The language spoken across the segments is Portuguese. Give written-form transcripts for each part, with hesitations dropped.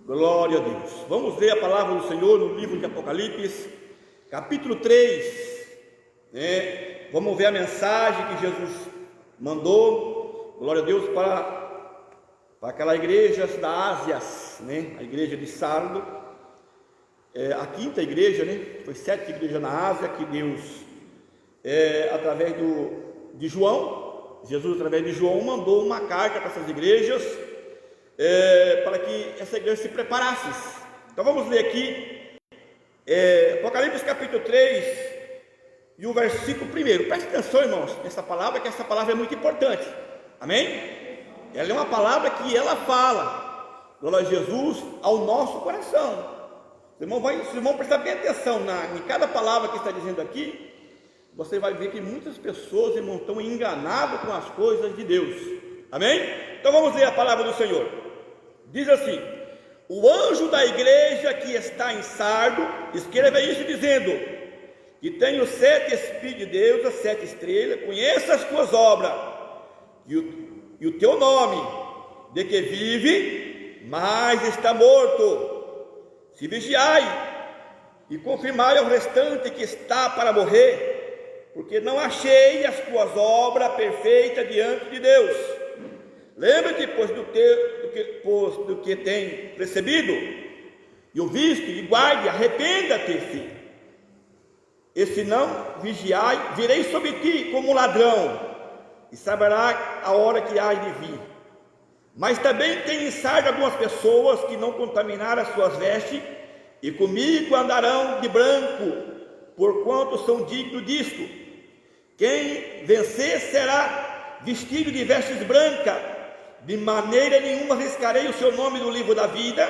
Glória a Deus. Vamos ler a palavra do Senhor no livro de Apocalipse, capítulo 3. Vamos ver a mensagem que Jesus mandou, glória a Deus, para aquela igreja da Ásia, a igreja de Sardo, a quinta igreja, foi 7 igrejas na Ásia que Deus, através de João, Jesus através de João mandou uma carta para essas igrejas, para que essa igreja se preparasse. Então vamos ler aqui, Apocalipse capítulo 3 e o versículo 1. Preste atenção, irmãos, nessa palavra, que essa palavra é muito importante, amém? Ela é uma palavra que ela fala, glória a Jesus, ao nosso coração. Os irmãos prestar bem atenção em cada palavra que está dizendo aqui. Você vai ver que muitas pessoas, irmão, estão enganadas com as coisas de Deus, amém? Então vamos ler a palavra do Senhor. Diz assim: o anjo da igreja que está em Sardo escreve isso dizendo: que tem os 7 Espíritos de Deus, as 7 estrelas, conheça as tuas obras e o teu nome, de que vive, mas está morto. Se vigiai e confirmai ao restante que está para morrer, porque não achei as tuas obras perfeitas diante de Deus. Lembra-te, pois, do que tem recebido, e o viste, e guarde, arrependa-te. E se não vigiai, virei sobre ti como ladrão, e saberá a hora que há de vir. Mas também tem em Sardo algumas pessoas que não contaminaram as suas vestes, e comigo andarão de branco, porquanto são dignos disto. Quem vencer será vestido de vestes brancas. De maneira nenhuma riscarei o seu nome do livro da vida,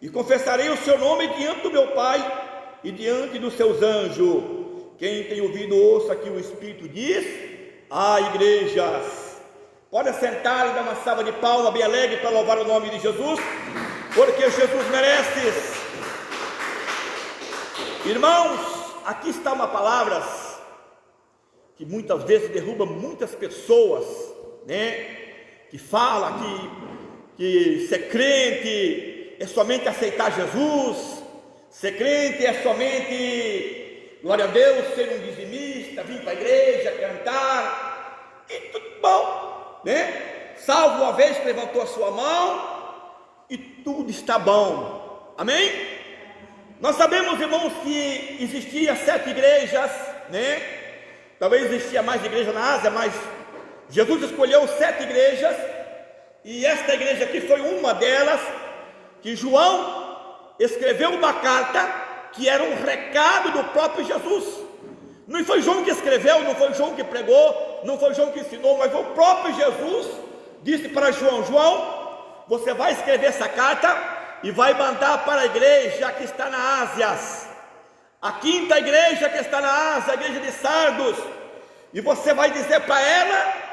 e confessarei o seu nome diante do meu Pai e diante dos seus anjos. Quem tem ouvido, ouça que o Espírito diz a igrejas. Pode sentar e dar uma salva de palmas bem alegre para louvar o nome de Jesus, porque Jesus merece. Irmãos, aqui está uma palavra que muitas vezes derruba muitas pessoas, que fala que ser crente é somente aceitar Jesus, ser crente é somente, glória a Deus, ser um dizimista, vir para a igreja, cantar, e tudo bom, salvo uma vez que levantou a sua mão, e tudo está bom, amém? Nós sabemos, irmãos, que existia 7 igrejas, talvez existia mais igreja na Ásia, mas Jesus escolheu 7 igrejas, e esta igreja aqui foi uma delas, que João escreveu uma carta, que era um recado do próprio Jesus. Não foi João que escreveu, não foi João que pregou, não foi João que ensinou, mas foi o próprio Jesus, disse para João: João, você vai escrever essa carta, e vai mandar para a igreja que está na Ásia, a quinta igreja que está na Ásia, a igreja de Sardos, e você vai dizer para ela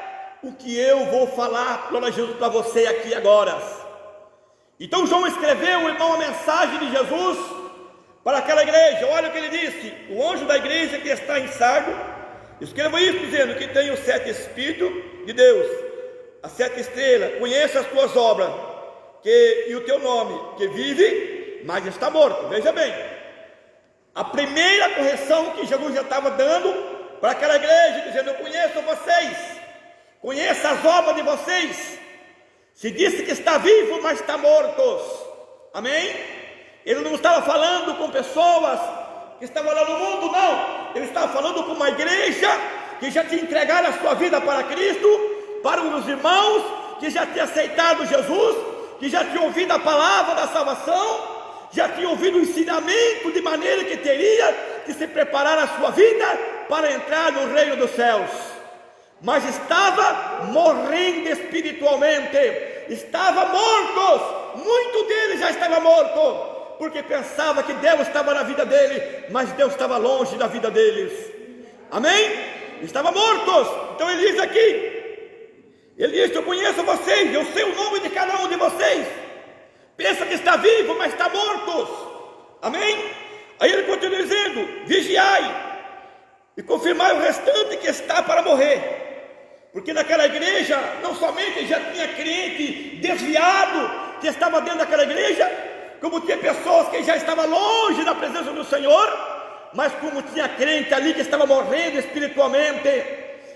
o que eu vou falar, glória a Jesus, para você aqui agora. Então João escreveu, irmão, a mensagem de Jesus para aquela igreja. Olha o que ele disse: o anjo da igreja que está em Sardo escreveu isso dizendo que tem os 7 Espíritos de Deus, as 7 estrelas, conheça as tuas obras, e o teu nome, que vive, mas está morto. Veja bem, a primeira correção que Jesus já estava dando para aquela igreja, dizendo: eu conheço vocês, conheço as obras de vocês. Se disse que está vivo, mas está mortos, amém? Ele não estava falando com pessoas que estavam lá no mundo, não. Ele estava falando com uma igreja que já tinha entregado a sua vida para Cristo, para os irmãos que já tinham aceitado Jesus, que já tinham ouvido a palavra da salvação, já tinham ouvido o ensinamento, de maneira que teria de se preparar a sua vida para entrar no reino dos céus. Mas estava morrendo espiritualmente, estava mortos, muito deles já estava morto, porque pensava que Deus estava na vida dele, mas Deus estava longe da vida deles, amém? Estavam mortos. Então ele diz aqui, ele diz: eu conheço vocês, eu sei o nome de cada um de vocês. Pensa que está vivo, mas está mortos, amém? Aí ele continua dizendo: vigiai e confirmai o restante que está para morrer. Porque naquela igreja não somente já tinha crente desviado, que estava dentro daquela igreja, como tinha pessoas que já estavam longe da presença do Senhor, mas como tinha crente ali que estava morrendo espiritualmente,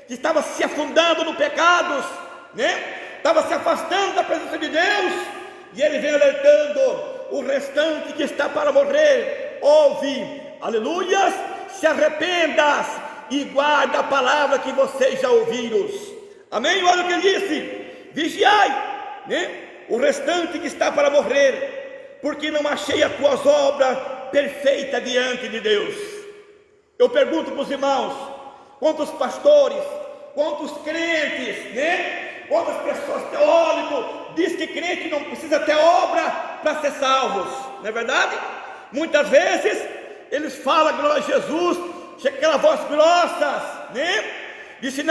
que estava se afundando no pecados, estava se afastando da presença de Deus, e ele vem alertando o restante que está para morrer: ouve, aleluias, se arrependas e guarda a palavra que vocês já ouviram. Amém? Olha o que ele disse: vigiai, o restante que está para morrer, porque não achei as tuas obras perfeitas diante de Deus. Eu pergunto para os irmãos: quantos pastores, quantos crentes, quantas pessoas teólogos diz que crente não precisa ter obra para ser salvos? Não é verdade? Muitas vezes eles falam glória a Jesus, chega aquela voz grossa, disse: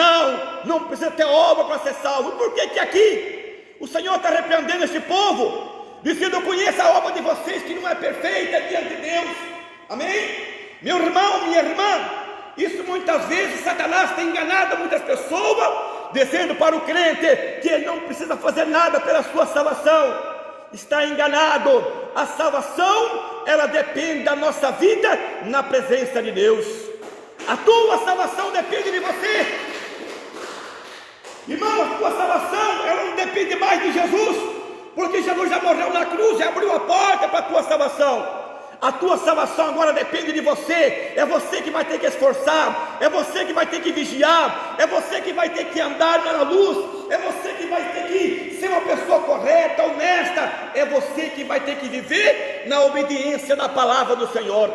não precisa ter obra para ser salvo. Por que aqui o Senhor está repreendendo este povo, dizendo: eu conheço a obra de vocês que não é perfeita diante de Deus? Amém? Meu irmão, minha irmã, isso muitas vezes Satanás tem enganado muitas pessoas, dizendo para o crente que ele não precisa fazer nada pela sua salvação. Está enganado. A salvação, ela depende da nossa vida na presença de Deus. A tua salvação depende de você, irmão. A tua salvação, ela não depende mais de Jesus, porque Jesus já morreu na cruz, já abriu a porta para a tua salvação. A tua salvação agora depende de você. É você que vai ter que esforçar, é você que vai ter que vigiar, é você que vai ter que andar na luz, é você que vai ter que ser uma pessoa correta, honesta, é você que vai ter que viver na obediência da palavra do Senhor.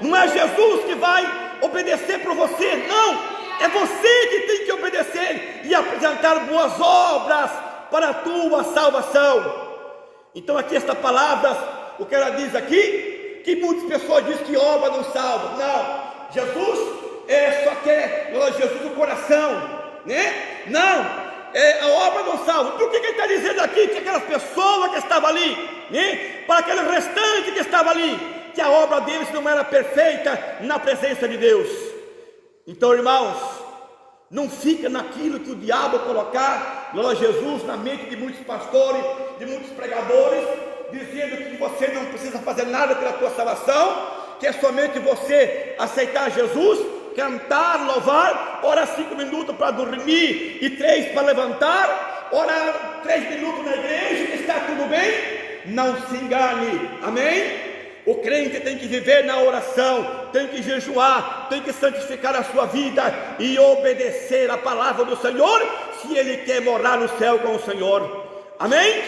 Não é Jesus que vai obedecer para você, não, é você que tem que obedecer e apresentar boas obras para a tua salvação. Então aqui esta palavra, o que ela diz aqui, que muitas pessoas dizem que obra não salva. Não, Jesus só quer Jesus no coração, não, a obra não salva. Por que ele está dizendo aqui que aquelas pessoas que estavam ali, para aquele restante que estava ali, que a obra deles não era perfeita na presença de Deus? Então, irmãos, não fica naquilo que o diabo colocar, glória a Jesus, na mente de muitos pastores, de muitos pregadores, dizendo que você não precisa fazer nada pela tua salvação, que é somente você aceitar Jesus, cantar, louvar, orar 5 minutos para dormir e 3 para levantar, orar 3 minutos na igreja e está tudo bem. Não se engane, amém? O crente tem que viver na oração, tem que jejuar, tem que santificar a sua vida e obedecer a palavra do Senhor, se ele quer morar no céu com o Senhor. Amém?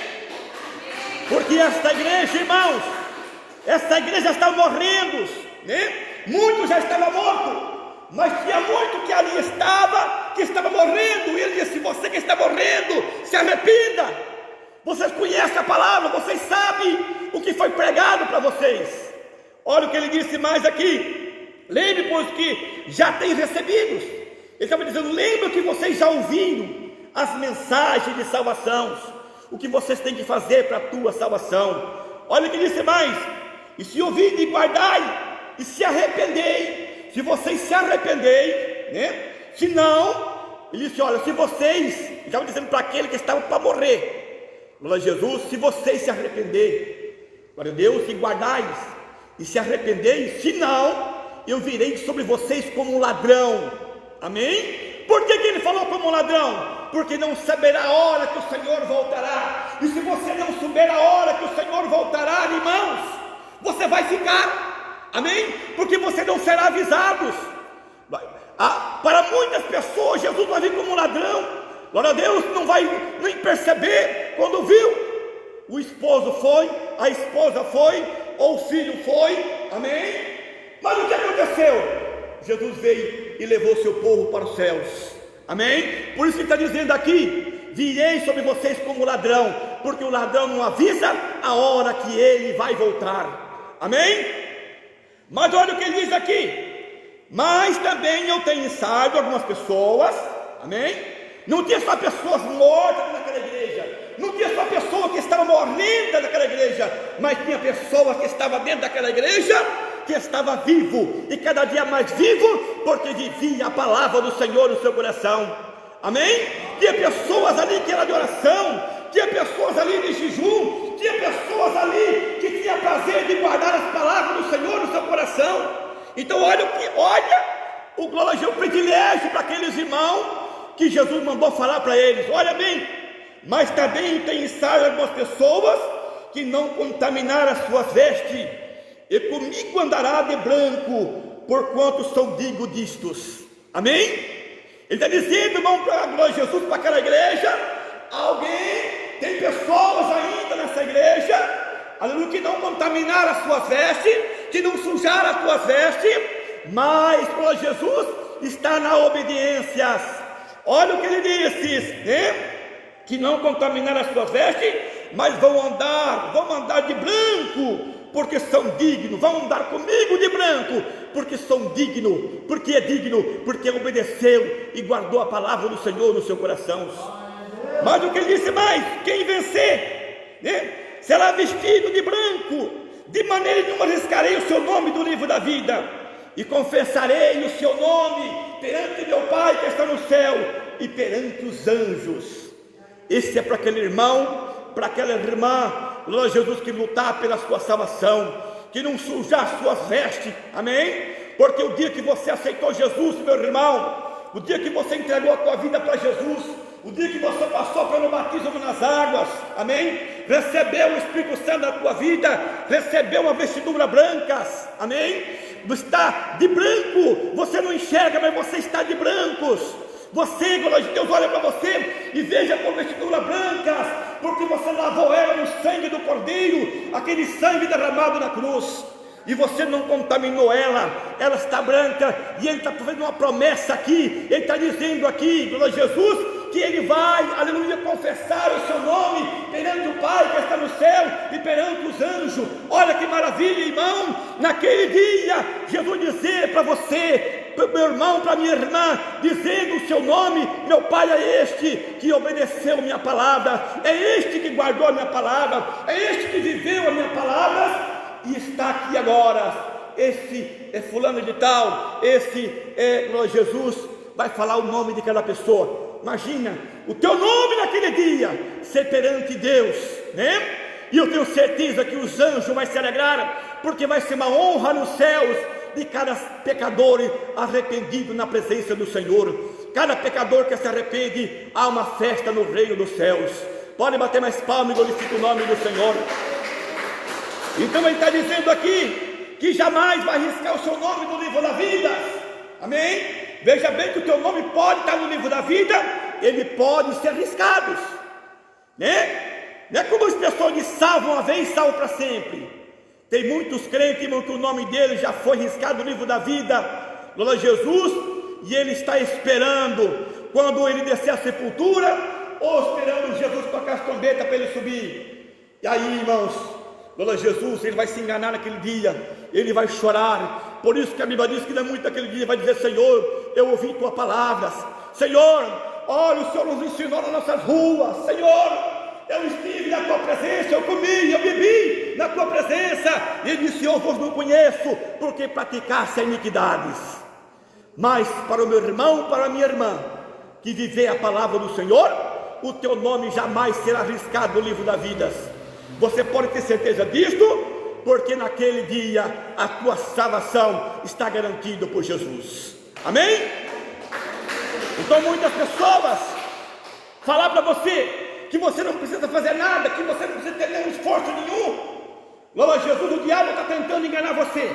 Porque esta igreja, irmãos, esta igreja está morrendo, muitos já estavam mortos, mas tinha muito que ali que estava morrendo. E ele disse: você que está morrendo, se arrependa. Vocês conhecem a palavra, vocês sabem o que foi pregado para vocês. Olha o que ele disse mais aqui: lembre, pois, que já tem recebido. Ele estava dizendo: lembre que vocês já ouviram as mensagens de salvação, o que vocês têm que fazer para a tua salvação. Olha o que disse mais: e se ouvirem e guardai, e se arrependei, se vocês se arrependei, se não, ele disse: olha, se vocês, ele estava dizendo para aquele que estava para morrer, glória a Jesus, se vocês se arrepender, glória a Deus, e guardais, e se arrependei, se não, eu virei sobre vocês como um ladrão. Amém? Por que ele falou como um ladrão? Porque não saberá a hora que o Senhor voltará. E se você não souber a hora que o Senhor voltará, irmãos, você vai ficar, amém? Porque você não será avisado. Para muitas pessoas, Jesus vai vir como um ladrão. Glória a Deus, não vai nem perceber quando viu. O esposo foi, a esposa foi, ou o filho foi, amém? Mas o que aconteceu? Jesus veio e levou seu povo para os céus. Amém? Por isso que está dizendo aqui: virei sobre vocês como ladrão, porque o ladrão não avisa a hora que ele vai voltar. Amém? Mas olha o que ele diz aqui: mas também eu tenho ensaiado algumas pessoas. Amém? Não tinha só pessoas mortas naquela igreja, não tinha só pessoas que estavam morrendo naquela igreja, mas tinha pessoas que estavam dentro daquela igreja, que estava vivo, e cada dia mais vivo, porque vivia a palavra do Senhor no seu coração. Amém? Tinha pessoas ali que eram de oração, tinha pessoas ali de jejum, tinha pessoas ali que tinham prazer de guardar as palavras do Senhor no seu coração. Então olha o glória, o privilégio para aqueles irmãos que Jesus mandou falar para eles. Olha bem, mas também tem algumas pessoas que não contaminaram as suas vestes, e comigo andará de branco, porquanto sou digno distos. Amém? Ele está dizendo, irmão, para a glória de Jesus, para aquela igreja, tem pessoas ainda nessa igreja, aleluia, que não contaminaram as suas vestes, que não sujaram as suas vestes, mas para Jesus está na obediência. Olha o que ele disse, né? Que não contaminaram as suas vestes, mas vão andar de branco, porque são dignos. Vão andar comigo de branco, porque são dignos. Porque é digno, porque obedeceu e guardou a palavra do Senhor no seu coração. Mas o que ele disse mais: quem vencer, né, será vestido de branco, de maneira nenhuma riscarei o seu nome do livro da vida, e confessarei o seu nome perante meu Pai que está no céu e perante os anjos. Esse é para aquele irmão, para aquela irmã, glória a Jesus, que lutar pela sua salvação, que não sujar suas vestes, amém? Porque o dia que você aceitou Jesus, meu irmão, o dia que você entregou a tua vida para Jesus, o dia que você passou pelo batismo nas águas, amém? Recebeu o Espírito Santo na tua vida, recebeu uma vestidura branca, amém? Está de branco, você não enxerga, mas você está de brancos. Você, glória de Deus, olha para você e veja com vestidura branca, porque você lavou ela no sangue do Cordeiro, aquele sangue derramado na cruz, e você não contaminou ela está branca. E ele está fazendo uma promessa aqui, ele está dizendo aqui, glória a Jesus, que ele vai, aleluia, confessar o seu nome perante o Pai que está no céu e perante os anjos. Olha que maravilha, irmão, naquele dia, Jesus dizer para você, para meu irmão, para minha irmã, dizendo o seu nome: meu Pai é este que obedeceu a minha palavra, é este que guardou a minha palavra, é este que viveu a minha palavra, e está aqui agora. Esse é fulano de tal, esse é, glória a Jesus, vai falar o nome de cada pessoa. Imagina o teu nome naquele dia ser perante Deus, né? E eu tenho certeza que os anjos vão se alegrar, porque vai ser uma honra nos céus de cada pecador arrependido na presença do Senhor. Cada pecador que se arrepende, há uma festa no reino dos céus. Pode bater mais palmas e glorificar o nome do Senhor. Então ele está dizendo aqui que jamais vai riscar o seu nome do livro da vida, amém? Veja bem que o teu nome pode estar no livro da vida, ele pode ser riscado, né? Não é como as pessoas que salvam uma vez e salvam para sempre. Tem muitos crentes, irmão, que o nome dele já foi riscado no livro da vida, glória a Jesus, e ele está esperando quando ele descer a sepultura, ou esperando Jesus tocar as trombetas para ele subir. E aí, irmãos, glória a Jesus, ele vai se enganar naquele dia, ele vai chorar. Por isso que a Bíblia diz que não é muito naquele dia, vai dizer: Senhor, eu ouvi tua palavra, Senhor, olha, o Senhor nos ensinou nas nossas ruas, Senhor, eu estive na tua presença, eu comi, eu bebi na tua presença, e ele disse: eu vos não conheço, porque praticasse iniquidades. Mas para o meu irmão, para a minha irmã, que viver a palavra do Senhor, o teu nome jamais será arriscado no livro da vida. Você pode ter certeza disto, porque naquele dia a tua salvação está garantida por Jesus, amém? Então muitas pessoas falar para você que você não precisa fazer nada, que você não precisa ter nenhum esforço nenhum. Glória a Jesus, o diabo está tentando enganar você.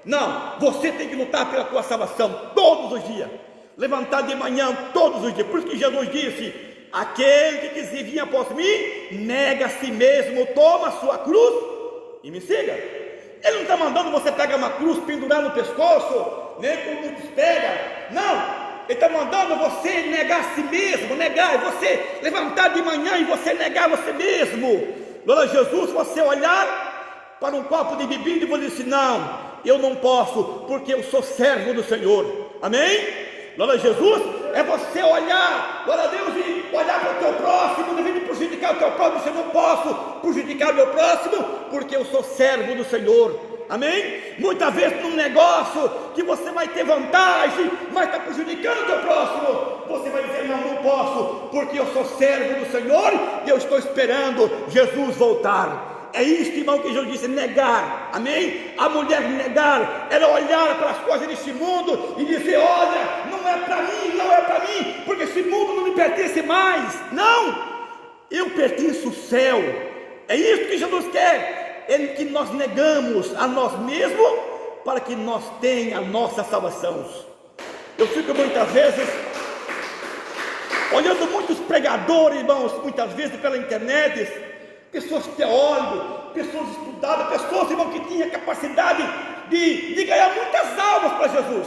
Não, você tem que lutar pela tua salvação todos os dias, levantar de manhã todos os dias. Por isso que Jesus disse: aquele que quiser vir após mim, nega a si mesmo, toma a sua cruz e me siga. Ele não está mandando você pegar uma cruz, pendurar no pescoço, nem como muitos pegam, não. Ele está mandando você negar a si mesmo, negar, você levantar de manhã e você negar você mesmo. Glória a Jesus, você olhar para um copo de bebida e você dizer: não, eu não posso, porque eu sou servo do Senhor, amém? Glória a Jesus, é você olhar, glória a Deus, e olhar para o teu próximo, em vez de prejudicar o teu próximo. Você: não posso prejudicar o meu próximo, porque eu sou servo do Senhor, amém? Muitas vezes num negócio que você vai ter vantagem, mas está prejudicando o teu próximo, você vai dizer: não posso, porque eu sou servo do Senhor e eu estou esperando Jesus voltar. É isso, irmão, que Jesus disse: negar, amém? A mulher negar, ela olhar para as coisas deste mundo e dizer: olha, não é para mim, não é para mim, porque esse mundo não me pertence mais. Não, eu pertenço ao céu. É isso que Jesus quer, é que nós negamos a nós mesmos para que nós tenhamos a nossa salvação. Eu fico muitas vezes olhando muitos pregadores, irmãos, muitas vezes pela internet, pessoas teóricas, pessoas estudadas, pessoas, irmão, que tinham capacidade de ganhar muitas almas para Jesus,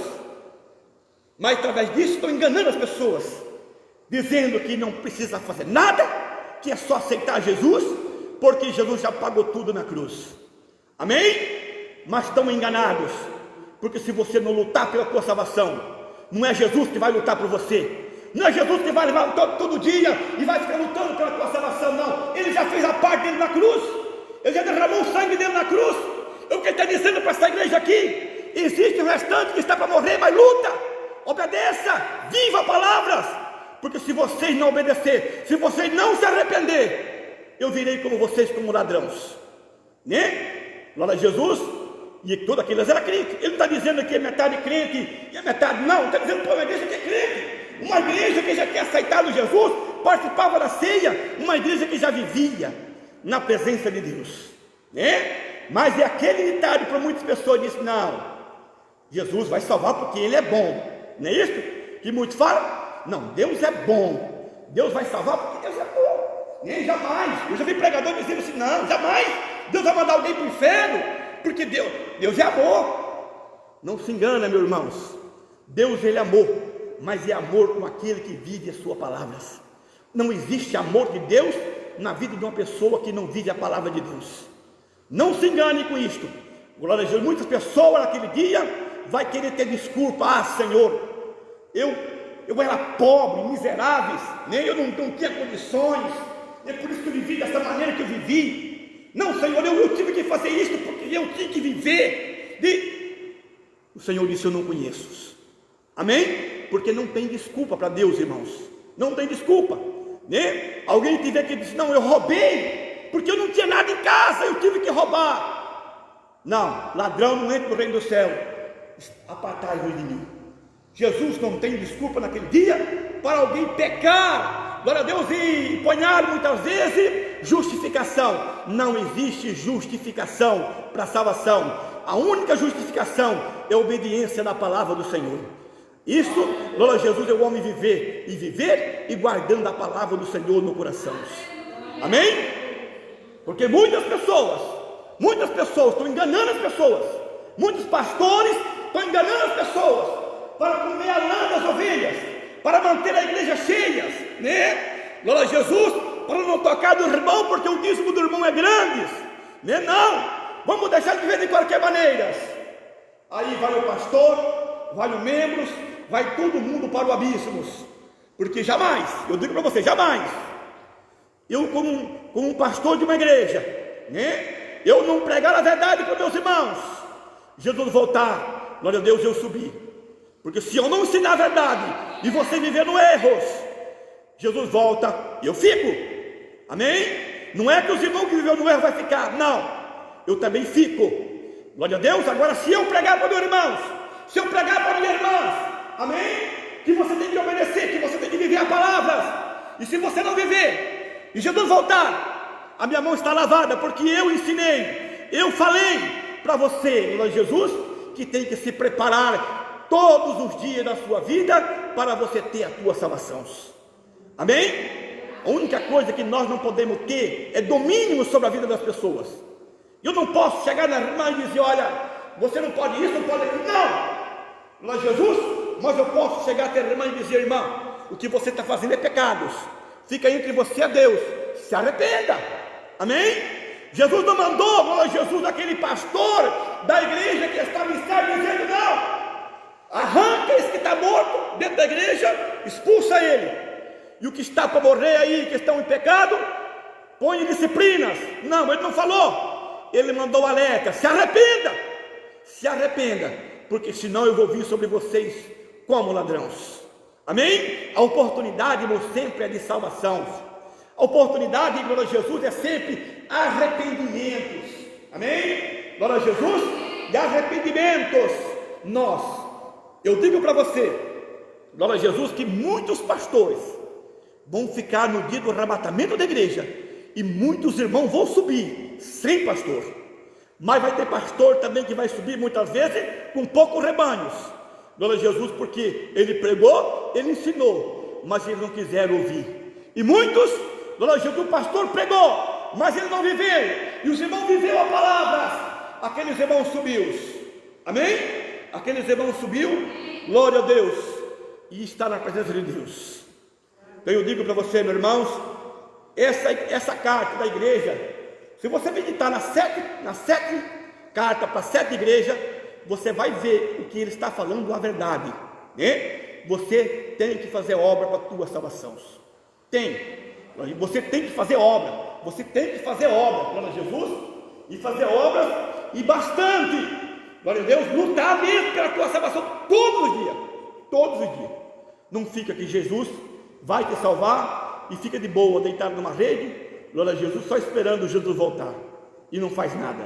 mas através disso estão enganando as pessoas, dizendo que não precisa fazer nada, que é só aceitar Jesus, porque Jesus já pagou tudo na cruz, amém? Mas estão enganados, porque se você não lutar pela tua salvação, não é Jesus que vai lutar por você, não é Jesus que vai levar todo dia e vai ficar lutando pela tua salvação, não. Ele já fez a parte dele na cruz, ele já derramou o sangue dele na cruz. O que ele está dizendo para essa igreja aqui: existe o restante que está para morrer, mas luta, obedeça, viva palavras, porque se vocês não obedecer, se vocês não se arrepender, eu virei como vocês, como ladrões, né? Glória a Jesus. E tudo aquilo era crente. Ele não está dizendo que é metade crente e é metade não, está dizendo para uma igreja que é crente, uma igreja que já tinha aceitado Jesus, participava da ceia, uma igreja que já vivia na presença de Deus, né? Mas é aquele ditado para muitas pessoas: diz: não, Jesus vai salvar porque Ele é bom, não é isso que muitos falam? Não, Deus é bom, Deus vai salvar porque Deus é bom, nem jamais. Eu já vi pregador dizendo assim: não, jamais Deus vai mandar alguém para o inferno, porque Deus é amor. Não se engana, meus irmãos, Deus, Ele é amor, mas é amor com aquele que vive as suas palavras. Não existe amor de Deus na vida de uma pessoa que não vive a palavra de Deus. Não se engane com isto. Glória a Deus. Muitas pessoas naquele dia vai querer ter desculpa: ah, Senhor, eu era pobre, miserável, né? Eu não tinha condições, é por isso que eu vivi dessa maneira que eu vivi. Não, Senhor, eu tive que fazer isso porque eu tinha que viver. O Senhor disse: eu não conheço. Amém? Porque não tem desculpa para Deus, irmãos. Não tem desculpa, né? Alguém tiver que dizer: não, eu roubei porque eu não tinha nada em casa, eu tive que roubar. Não, ladrão não entra no reino do céu. Apartai-vos de mim. Jesus não tem desculpa naquele dia para alguém pecar, glória a Deus, e ponhar muitas vezes justificação. Não existe justificação para a salvação. A única justificação é a obediência na palavra do Senhor. Isso, glória a Jesus, é o homem viver e guardando a palavra do Senhor no coração. Amém? Porque muitas pessoas estão enganando as pessoas, muitos pastores estão enganando as pessoas para comer a lã das ovelhas, para manter a igreja cheia, né? Glória a Jesus, para não tocar do irmão, porque o dízimo do irmão é grande, né? Não, vamos deixar de viver de qualquer maneira. Aí vai o pastor, vai os membros, vai todo mundo para o abismo, porque jamais, eu digo para você, jamais, eu como um pastor de uma igreja, né? Eu não pregar a verdade para meus irmãos, Jesus voltar, glória a Deus, eu subir, porque se eu não ensinar a verdade e você viver no erros, Jesus volta, eu fico, amém? Não é que os irmãos que viveram no erro vai ficar, não, eu também fico, glória a Deus. Agora, se eu pregar para meus irmãos, se eu pregar para minhas irmãs, amém? Que você tem que obedecer, que você tem que viver a palavra, e se você não viver, e Jesus voltar, a minha mão está lavada, porque eu ensinei, eu falei para você, glória a Jesus, que tem que se preparar todos os dias da sua vida para você ter a tua salvação, amém? A única coisa que nós não podemos ter é domínio sobre a vida das pessoas. Eu não posso chegar na irmã e dizer: olha, você não pode isso, não pode aquilo, não, glória a Jesus. Mas eu posso chegar até a irmã e dizer: irmã, o que você está fazendo é pecados, fica entre você e Deus, se arrependa, amém? Jesus não mandou, glória a Jesus, aquele pastor da igreja que estava em estado dizendo: não, arranca esse que está morto dentro da igreja, expulsa ele, e o que está para morrer aí, que estão em pecado, põe em disciplinas. Não, ele não falou, ele mandou alerta: se arrependa, se arrependa, porque senão eu vou vir sobre vocês como ladrões. Amém? A oportunidade, irmão, sempre é de salvação. A oportunidade, glória a Jesus, é sempre arrependimentos. Amém? Glória a Jesus, de arrependimentos. Eu digo para você, glória a Jesus, que muitos pastores vão ficar no dia do arrebatamento da igreja, e muitos irmãos vão subir sem pastor, mas vai ter pastor também que vai subir muitas vezes com poucos rebanhos, glória a Jesus, porque ele pregou, ele ensinou, mas eles não quiseram ouvir. E muitos, glória a Jesus, o pastor pregou, mas ele não viveu, e os irmãos viveram a palavra, aqueles irmãos subiu, amém? Aqueles irmãos subiu, glória a Deus, e está na presença de Deus. Então eu digo para você, meus irmãos, essa carta da igreja, se você meditar nas sete cartas para 7 igrejas, você vai ver o que ele está falando a verdade, né? Você tem que fazer obra para a tua salvação. Você tem que fazer obra, glória a Jesus, e fazer obra, e bastante, glória a Deus, lutar mesmo pela tua salvação todos os dias. Não fica que Jesus vai te salvar e fica de boa, deitado numa rede, glória a Jesus, só esperando Jesus voltar, e não faz nada.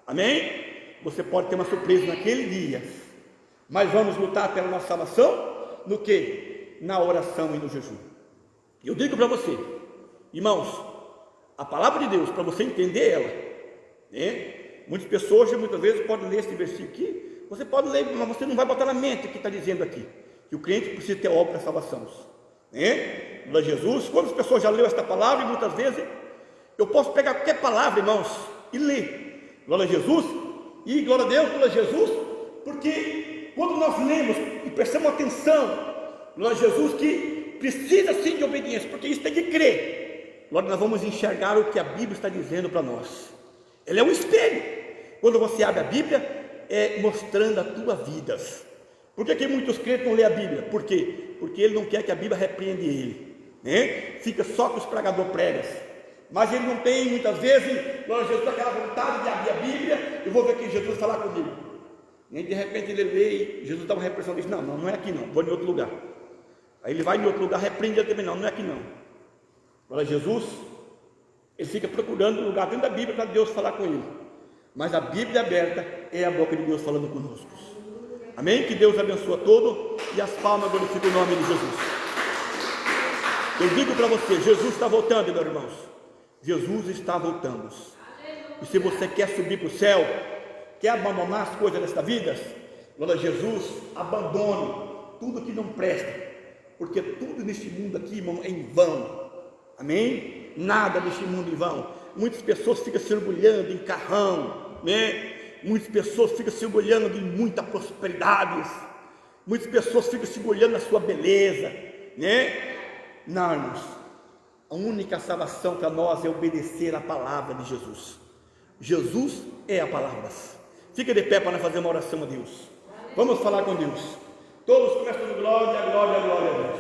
Amém? Você pode ter uma surpresa naquele dia, mas vamos lutar pela nossa salvação, no que? Na oração e no jejum. Eu digo para você, irmãos, a palavra de Deus, para você entender ela, né? Muitas pessoas, muitas vezes, podem ler esse versículo aqui, você pode ler, mas você não vai botar na mente o que está dizendo aqui, que o crente precisa ter obra para salvação, né? Glória a Jesus. Quantas pessoas já leu esta palavra? E muitas vezes eu posso pegar qualquer palavra, irmãos, e ler, glória a Jesus, e glória a Deus, glória a Jesus, porque quando nós lemos e prestamos atenção, glória a Jesus, que precisa sim de obediência, porque isso tem que crer, glória, nós vamos enxergar o que a Bíblia está dizendo para nós. Ela é um espelho. Quando você abre a Bíblia, é mostrando a tua vida. Por que muitos crentes não lêem a Bíblia? Por quê? Porque ele não quer que a Bíblia repreenda ele, né? Fica só que os pregadores pregam, mas ele não tem muitas vezes, glória a Jesus, aquela vontade de abrir a Bíblia, eu vou ver aqui Jesus falar comigo, e de repente ele lê e Jesus dá uma repreensão e diz, não é aqui não, vou em outro lugar. Aí ele vai em outro lugar, repreende ele também, não é aqui não. Glória a Jesus. Ele fica procurando um lugar dentro da Bíblia para Deus falar com ele, mas a Bíblia aberta é a boca de Deus falando conosco. Amém? Que Deus abençoe a todos, e as palmas glorificam o nome de Jesus. Eu digo para você, Jesus está voltando, meus irmãos. Jesus está voltando. E se você quer subir para o céu, quer abandonar as coisas desta vida, glória a Jesus, abandone tudo que não presta, porque tudo neste mundo aqui, irmão, é em vão. Amém? Nada neste mundo em vão. Muitas pessoas ficam se orgulhando em carrão, né? Muitas pessoas ficam se orgulhando de muita prosperidade. Muitas pessoas ficam se orgulhando da sua beleza, né? Não, irmãos, a única salvação para nós é obedecer a palavra de Jesus. Jesus é a palavra. Fica de pé para nós fazer uma oração a Deus. Vamos falar com Deus. Todos começam de glória, glória, glória a Deus.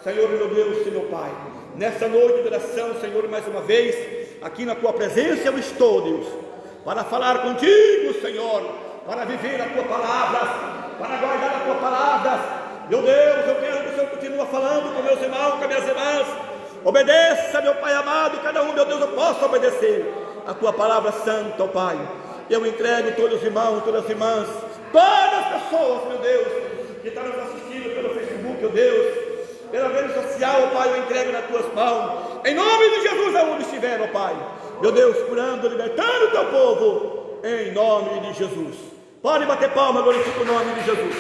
Senhor, meu Deus e meu Pai, nessa noite de oração, Senhor, mais uma vez, aqui na Tua presença eu estou, Deus, para falar contigo, Senhor, para viver a Tua palavra, para guardar a Tua palavra. Meu Deus, eu quero que o Senhor continue falando com meus irmãos, com minhas irmãs. Obedeça, meu Pai amado, cada um, meu Deus, eu posso obedecer a Tua palavra santa, ó Pai. Eu entrego todos os irmãos, todas as irmãs, todas as pessoas, meu Deus, que estão nos assistindo pelo Facebook, ó Deus, pela rede social, ó Pai, eu entrego nas Tuas mãos, em nome de Jesus, aonde estiver, ó Pai, meu Deus, curando, libertando o Teu povo, em nome de Jesus. Pode bater palma, glorifica o nome de Jesus.